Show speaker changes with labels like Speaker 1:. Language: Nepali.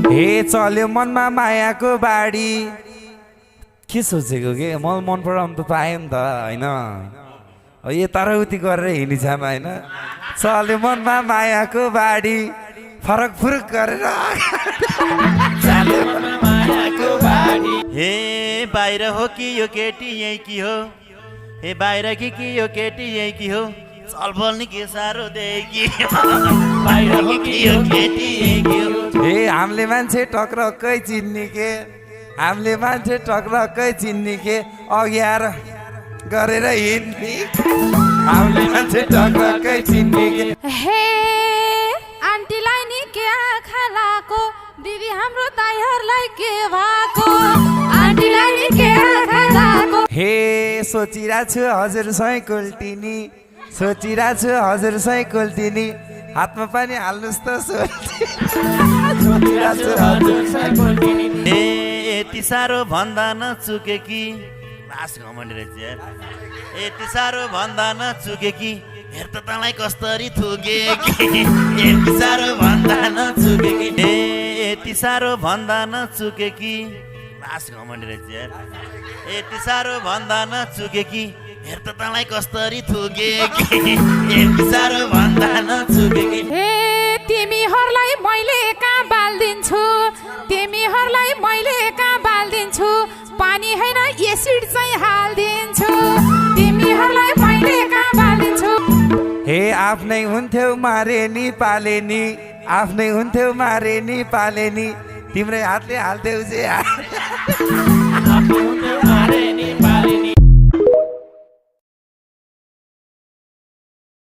Speaker 1: हे चल्यो मनमा मायाको बाढी के सोचेको के मलाई मन पराउनु त पायो नि त होइन यता र उति गरेर हिँडिछाम होइन चल्यो मनमा मायाको बाढी फरक फुरक गरेर
Speaker 2: हे बाहिर हो कि यो केटी यही कि हो हे बाहिर कि यो केटी यही कि हो चलबल नि के साह्रो देखि बाहिर हो कि यो केटी यही कि हो
Speaker 1: हे हामीले मान्छे टक्रक्कै चिन्ने के हामीले मान्छे टक्रक्कै चिन्ने के अघि आएर गरेर हिँड्ने हामीले मान्छे टक्रक्कै चिन्ने के
Speaker 3: हे आन्टीलाई नि के आँखा लाको दिदी हाम्रो दाइहरूलाई के भएको आन्टीलाई नि के आँखा लाको
Speaker 1: हे सोचिरहेको छु हजुरसँगै कोल्टिनी सोचिरहेको छु हजुरसँगै कोल्टिनी हातमा पनि हाल्नुहोस् त सोचिरहेको छु हजुरसँगै कोल्टिनी
Speaker 2: ए यति साह्रो भन्दा नचुके कि लास्ट घमण्ड रहेछ यार यति साह्रो भन्दा नचुके कि हेर त तँलाई कस्तरी थुके कि यति साह्रो भन्दा नचुके कि ए यति साह्रो भन्दा नचुके कि लास्ट घमण्ड रहेछ यार यति साह्रो भन्दा नचुके कि हेर त तँलाई कस्तरी थुके कि यति साह्रो भन्दा नचुके कि
Speaker 3: हे तिमीहरूलाई मैले कहाँ बाल्दिन्छु तिमीहरूलाई मैले कहाँ बाल्दिन्छु पानी होइन एसिड चाहिँ हाल्दिन्छु तिमीहरूलाई मैले कहाँ बाल्दिन्छु
Speaker 1: हे आफ्नै हुन्थ्यौ मारे नि पाले नि आफ्नै हुन्थ्यौ मारे नि पाले नि तिम्रै हातले हाल्थ्यौ जे